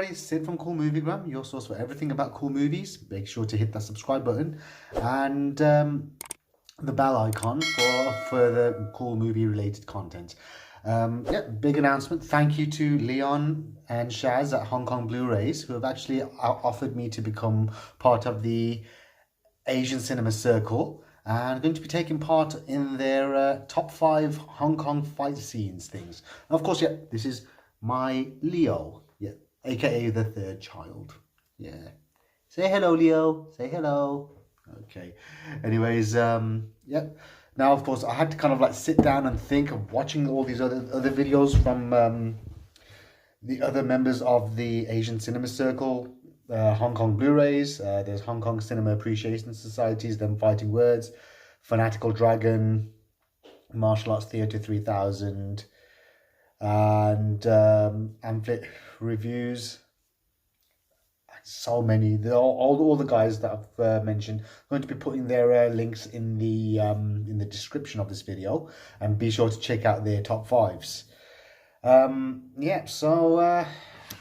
everybody, it's Sid from Cool Moviegram, your source for everything about cool movies. Make sure to hit that subscribe button and the bell icon for further cool movie related content. Yeah, big announcement. Thank you to Leon and Shaz at Hong Kong Blurays, who have actually offered me to become part of the Asian Cinema Circle and going to be taking part in their top 5 Hong Kong fight scenes things. And of course, yeah, this is my Leo, yeah, aka the third child. Yeah. Say hello, Leo. Say hello. Okay. Anyways, yeah. Now, of course, I had to kind of like sit down and think of watching all these other videos from the other members of the Asian Cinema Circle, Hong Kong Blu-rays. There's Hong Kong Cinema Appreciation Societies, Them Fighting Words, Fanatical Dragon, Martial Arts Theatre 3000, and Amphlett reviews. So many. All the guys that I've mentioned. I'm going to be putting their links in the description of this video, and be sure to check out their top 5s. Yeah, so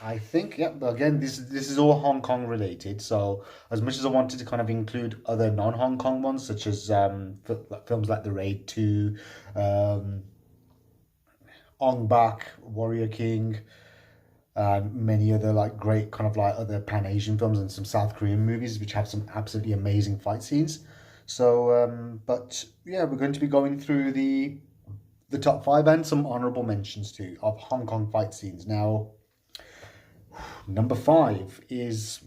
I think, yeah, again, this is all Hong Kong related. So as much as I wanted to kind of include other non-Hong Kong ones, such as films like The Raid 2, Ong Bak, Warrior King, and many other like great kind of like other Pan-Asian films and some South Korean movies which have some absolutely amazing fight scenes. So, but yeah, we're going to be going through the top 5 and some honorable mentions too of Hong Kong fight scenes. Now, number 5 is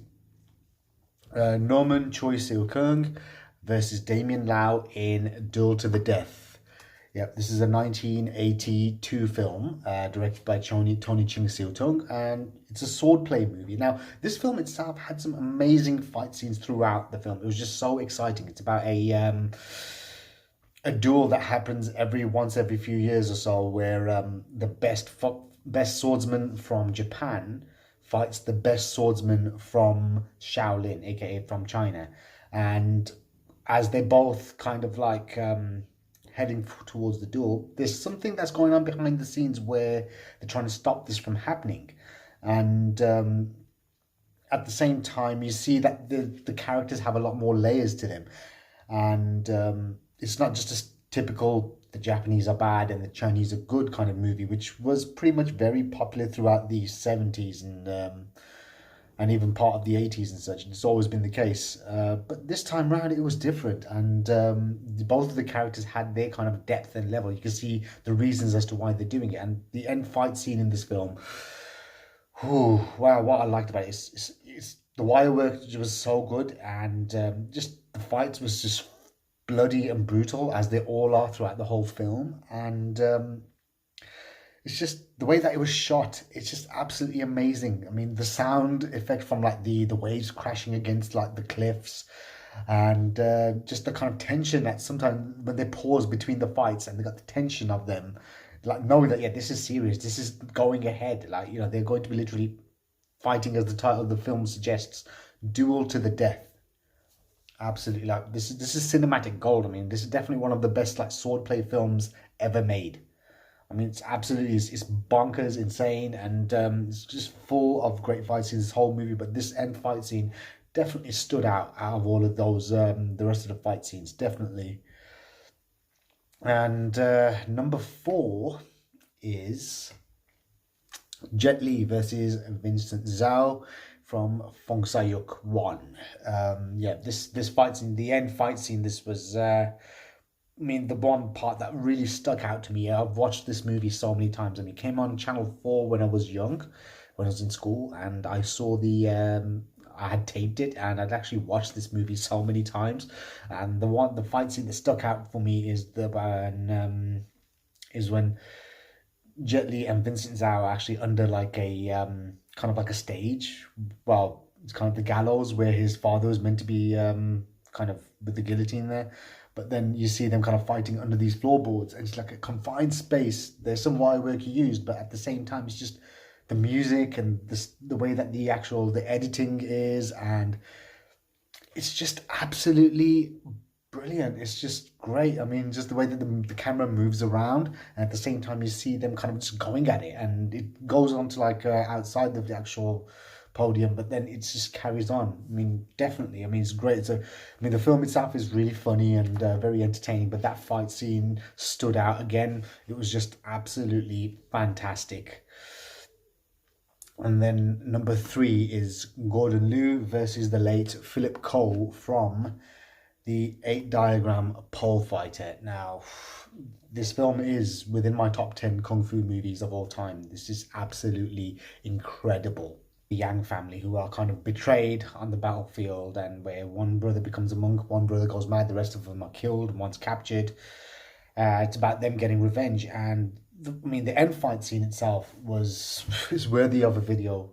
Norman Choi Seo Keung versus Damien Lau in Duel to the Death. Yep, this is a 1982 film directed by Tony Ching Siu Tung, and it's a swordplay movie. Now, this film itself had some amazing fight scenes throughout the film. It was just so exciting. It's about a duel that happens once every few years or so, where the best swordsman from Japan fights the best swordsman from Shaolin, aka from China, and as they both kind of like heading towards the duel, there's something that's going on behind the scenes where they're trying to stop this from happening. And at the same time, you see that the characters have a lot more layers to them. And it's not just a typical, the Japanese are bad and the Chinese are good kind of movie, which was pretty much very popular throughout the 70s and even part of the 80s and such. And it's always been the case. But this time around, it was different. And both of the characters had their kind of depth and level. You can see the reasons as to why they're doing it. And the end fight scene in this film, whew, wow, what I liked about it is the wire work was so good. And just the fights was just bloody and brutal, as they all are throughout the whole film. And it's just the way that it was shot. It's just absolutely amazing. I mean, the sound effect from like the waves crashing against like the cliffs, and just the kind of tension that sometimes when they pause between the fights and they got the tension of them, like knowing that, yeah, this is serious. This is going ahead. Like, you know, they're going to be literally fighting, as the title of the film suggests, Duel to the Death. Absolutely, like this is cinematic gold. I mean, this is definitely one of the best like swordplay films ever made. I mean, it's absolutely, it's bonkers, insane, and it's just full of great fight scenes, this whole movie. But this end fight scene definitely stood out of all of those, the rest of the fight scenes, definitely. And number 4 is Jet Li versus Vincent Zhao from Feng Shui One. Yeah, this fight scene, the end fight scene, this was... I mean, the one part that really stuck out to me, I've watched this movie so many times. I mean, it came on Channel 4 when I was young, when I was in school, and I saw I had taped it, and I'd actually watched this movie so many times. And the fight scene that stuck out for me is when Jet Li and Vincent Zhao are actually under like a kind of like a stage. Well, it's kind of the gallows where his father was meant to be kind of with the guillotine there. But then you see them kind of fighting under these floorboards, and it's like a confined space. There's some wire work used, but at the same time, it's just the music and the way that the editing is, and it's just absolutely brilliant. It's just great. I mean, just the way that the camera moves around, and at the same time, you see them kind of just going at it, and it goes on to like outside of the actual podium, but then it just carries on. I mean, definitely. I mean, it's great. The film itself is really funny and very entertaining, but that fight scene stood out again. It was just absolutely fantastic. And then number 3 is Gordon Liu versus the late Philip Cole from the 8 Diagram Pole Fighter. Now, this film is within my top 10 kung fu movies of all time. This is absolutely incredible. The Yang family, who are kind of betrayed on the battlefield, and where one brother becomes a monk, one brother goes mad, the rest of them are killed, one's captured. It's about them getting revenge, and the end fight scene itself is worthy of a video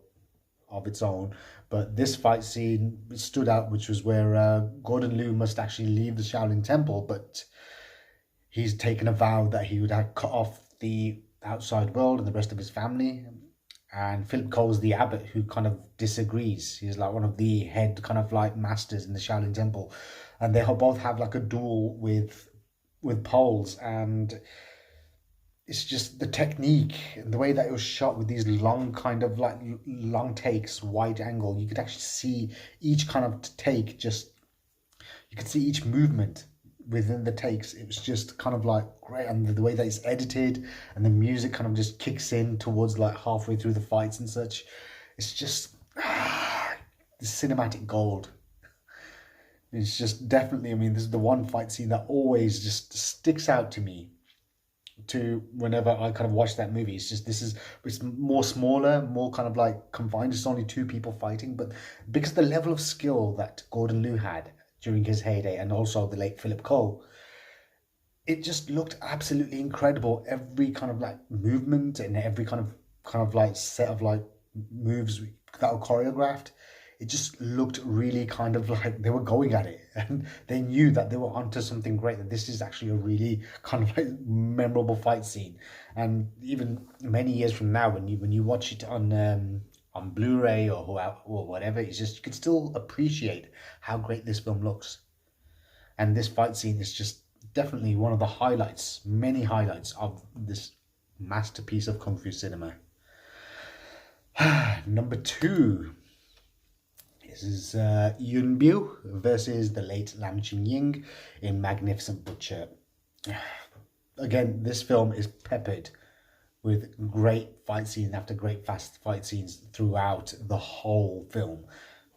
of its own. But this fight scene stood out, which was where Gordon Liu must actually leave the Shaolin Temple, but he's taken a vow that he would have cut off the outside world and the rest of his family. And Philip Cole's the abbot, who kind of disagrees. He's like one of the head kind of like masters in the Shaolin Temple, and they both have like a duel with poles, and it's just the technique and the way that it was shot with these long kind of like long takes, wide angle. You could actually see each kind of take, just you could see each movement within the takes. It was just kind of like great, and the way that it's edited and the music kind of just kicks in towards like halfway through the fights and such. It's just the cinematic gold. It's just definitely, this is the one fight scene that always just sticks out to me to whenever I kind of watch that movie. It's more smaller, more kind of like confined. It's only 2 people fighting, but because the level of skill that Gordon Liu had during his heyday, and also the late Philip Cole, it just looked absolutely incredible. Every kind of like movement and every kind of like set of like moves that were choreographed, it just looked really kind of like they were going at it, and they knew that they were onto something great, that this is actually a really kind of like memorable fight scene. And even many years from now, when you watch it on Blu-ray or whatever, it's just, you can still appreciate how great this film looks. And this fight scene is just definitely one of the highlights, many highlights of this masterpiece of kung fu cinema. Number 2. This is Yun Bu versus the late Lam Ching Ying in Magnificent Butcher. Again, this film is peppered with great fight scenes after great fast fight scenes throughout the whole film.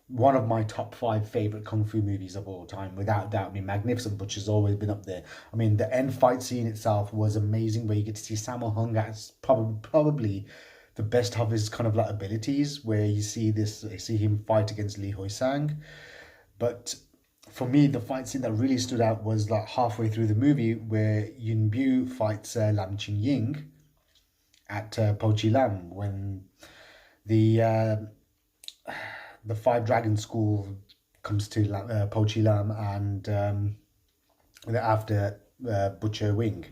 One of my top 5 favorite kung fu movies of all time, without doubt. Magnificent Butcher's always been up there. The end fight scene itself was amazing, where you get to see Sammo Hung as probably the best of his kind of like abilities, where you see him fight against Li Hoi Sang. But for me, the fight scene that really stood out was like halfway through the movie, where Yun Bu fights Lam Ching Ying at Po Chi Lam, when the 5 Dragon School comes to Po Chi Lam, and after Butcher Wing.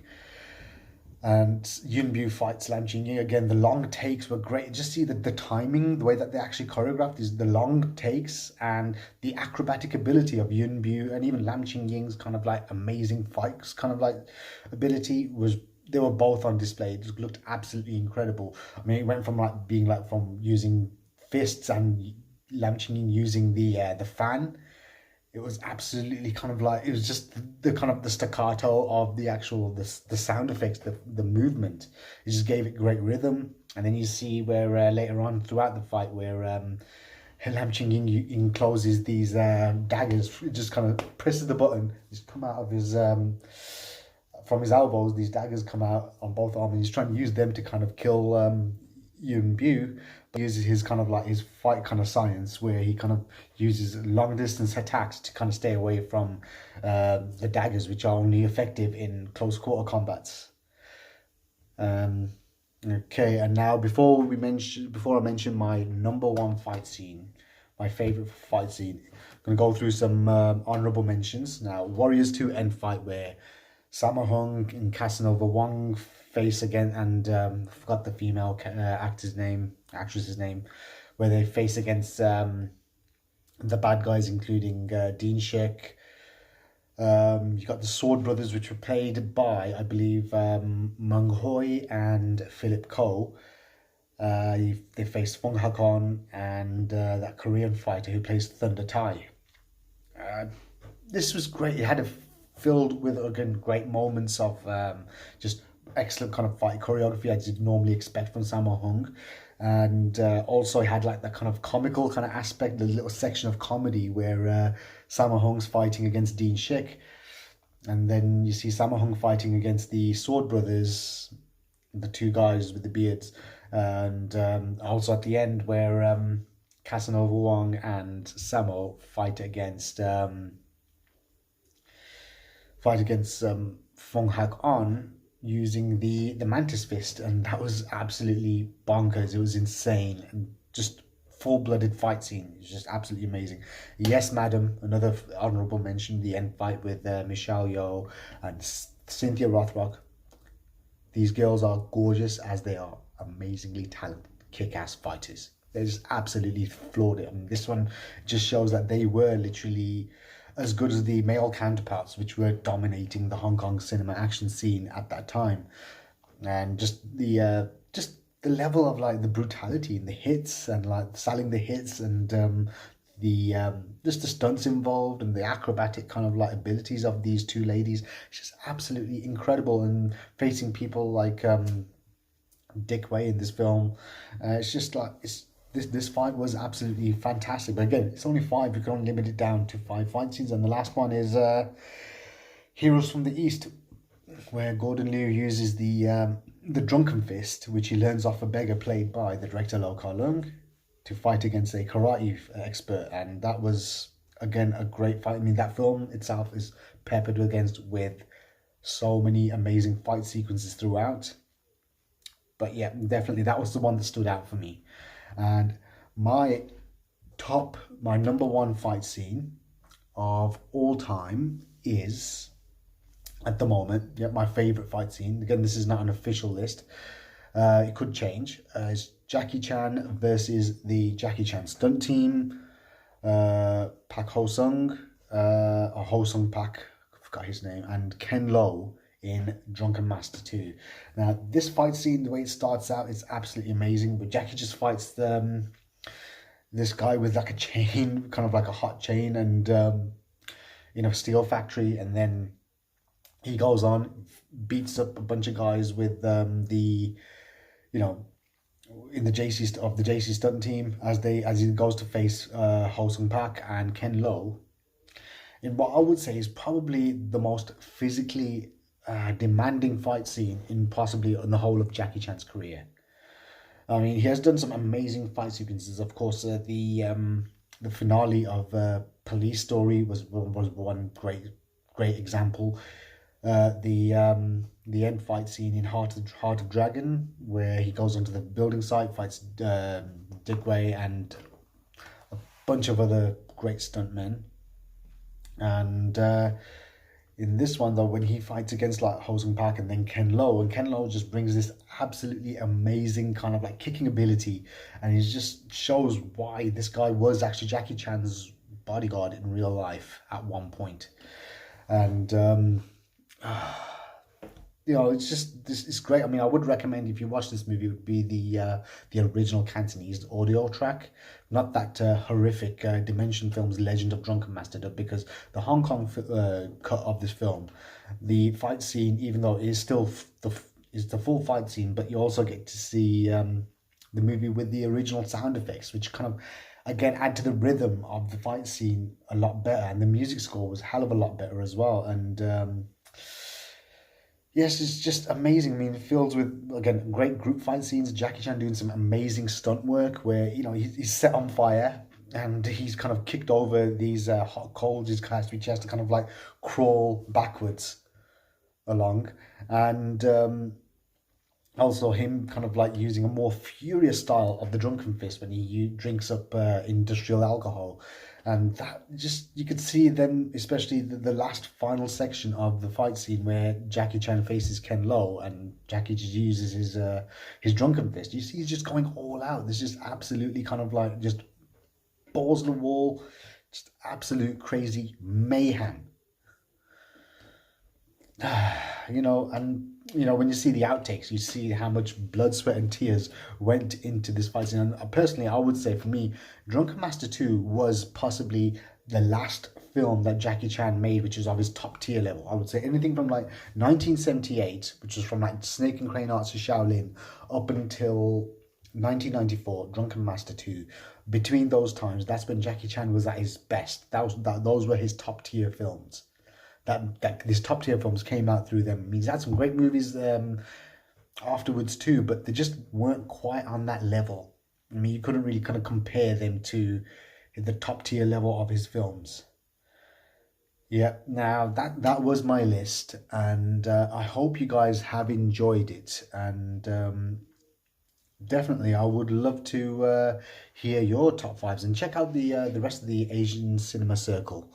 And Yun Bu fights Lam Ching Ying. Again, the long takes were great. Just see the timing, the way that they actually choreographed is the long takes, and the acrobatic ability of Yun Bu, and even Lam Ching Ying's kind of like amazing fights kind of like ability they were both on display. It just looked absolutely incredible. It went from like being like from using fists, and Lam Ching Ying using the fan. It was absolutely kind of like, it was just the kind of the staccato of the actual, the sound effects, the movement. It just gave it great rhythm. And then you see where later on throughout the fight, where Lam Ching Ying encloses these daggers. It just kind of presses the button, just come out of his, from his elbows, these daggers come out on both arms, and he's trying to use them to kind of kill Yun Bu. Uses his kind of like his fight kind of science, where he kind of uses long distance attacks to kind of stay away from the daggers, which are only effective in close quarter combats. Okay, and now before I mention my number 1 fight scene, my favorite fight scene, I'm gonna go through some honorable mentions. Now, Warriors 2 end fight, where Sammo Hung and Casanova Wong face again, and forgot the female actress's name, where they face against the bad guys, including Dean Shek. You got the Sword Brothers, which were played by, I believe, Meng Hoi and Philip Ko. They faced Fong Hakon and that Korean fighter who plays Thunder Tai. Uh, this was great. It had a filled with again great moments of just excellent kind of fight choreography as you'd normally expect from Sammo Hung, and also it had like that kind of comical kind of aspect, the little section of comedy where Sammo Hung's fighting against Dean Shik, and then you see Sammo Hung fighting against the Sword Brothers, the two guys with the beards, and also at the end where Casanova Wong and Sammo fight against Fong Hak On using the Mantis Fist, and that was absolutely bonkers. It was insane and just full-blooded fight scene. It was just absolutely amazing. Yes, Madam, another honorable mention, the end fight with Michelle Yeoh and Cynthia Rothrock. These girls are gorgeous as they are amazingly talented, kick-ass fighters. They just absolutely floored it. I mean, this one just shows that they were literally as good as the male counterparts, which were dominating the Hong Kong cinema action scene at that time. And just the level of like the brutality in the hits and like selling the hits and the just the stunts involved and the acrobatic kind of like abilities of these two ladies, it's just absolutely incredible. And facing people like Dick Wei in this film, it's just like this fight was absolutely fantastic. But again, it's only five. You can only limit it down to 5 fight scenes, and the last one is Heroes from the East, where Gordon Liu uses the drunken fist, which he learns off a beggar played by the director Lau Kar Leung, to fight against a karate expert, and that was again a great fight. I mean, that film itself is peppered with so many amazing fight sequences throughout. But yeah, definitely that was the one that stood out for me. And my number one fight scene of all time is, at the moment, my favorite fight scene. Again, this is not an official list. It could change. It's Jackie Chan versus the Jackie Chan stunt team. Pak Ho Sung, or Ho Sung Pak, I forgot his name, and Ken Lo in Drunken Master 2. Now, this fight scene, the way it starts out, is absolutely amazing. But Jackie just fights this guy with like a chain, kind of like a hot chain, and in a steel factory, and then he goes on, beats up a bunch of guys with in the JC stunt team as he goes to face Ho Sung Pak and Ken Lo in what I would say is probably the most physically demanding fight scene in the whole of Jackie Chan's career. I mean, he has done some amazing fight sequences. Of course, the finale of Police Story was one great example. The end fight scene in Heart of Dragon, where he goes onto the building site, fights Dick Wei and a bunch of other great stuntmen. And in this one, though, when he fights against like Ho Sung Pak and then Ken Lo just brings this absolutely amazing kind of like kicking ability, and it just shows why this guy was actually Jackie Chan's bodyguard in real life at one point. And it's great. I mean, I would recommend, if you watch this movie, it would be the original Cantonese audio track, not that horrific Dimension Films Legend of Drunken Master dub, because the Hong Kong cut of this film, the fight scene, even though it is still the full fight scene, but you also get to see the movie with the original sound effects, which kind of again add to the rhythm of the fight scene a lot better, and the music score was a hell of a lot better as well. And yes, it's just amazing. I mean, it fills with, again, great group fight scenes. Jackie Chan doing some amazing stunt work where, he's set on fire and he's kind of kicked over these hot coals, which he has to kind of like crawl backwards along. And also him kind of like using a more furious style of the drunken fist when he drinks up industrial alcohol. And that just, you could see them, especially the last final section of the fight scene where Jackie Chan faces Ken Lo and Jackie just uses his drunken fist. You see he's just going all out. There's just absolutely kind of like just balls to the wall, just absolute crazy mayhem. And you know, when you see the outtakes, you see how much blood, sweat, and tears went into this fight scene. And personally, I would say for me, Drunken Master 2 was possibly the last film that Jackie Chan made, which is of his top tier level. I would say anything from like 1978, which was from like Snake and Crane Arts to Shaolin, up until 1994, Drunken Master 2. Between those times, that's when Jackie Chan was at his best. Those were his top tier films. That these top tier films came out through them. I mean, he's had some great movies afterwards too, but they just weren't quite on that level. I mean, you couldn't really kind of compare them to the top tier level of his films. Yeah, now that was my list, and I hope you guys have enjoyed it. And definitely, I would love to hear your top fives and check out the rest of the Asian cinema circle.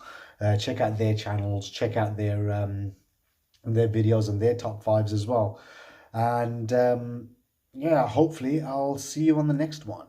Check out their channels, check out their videos and their top fives as well. And yeah, hopefully I'll see you on the next one.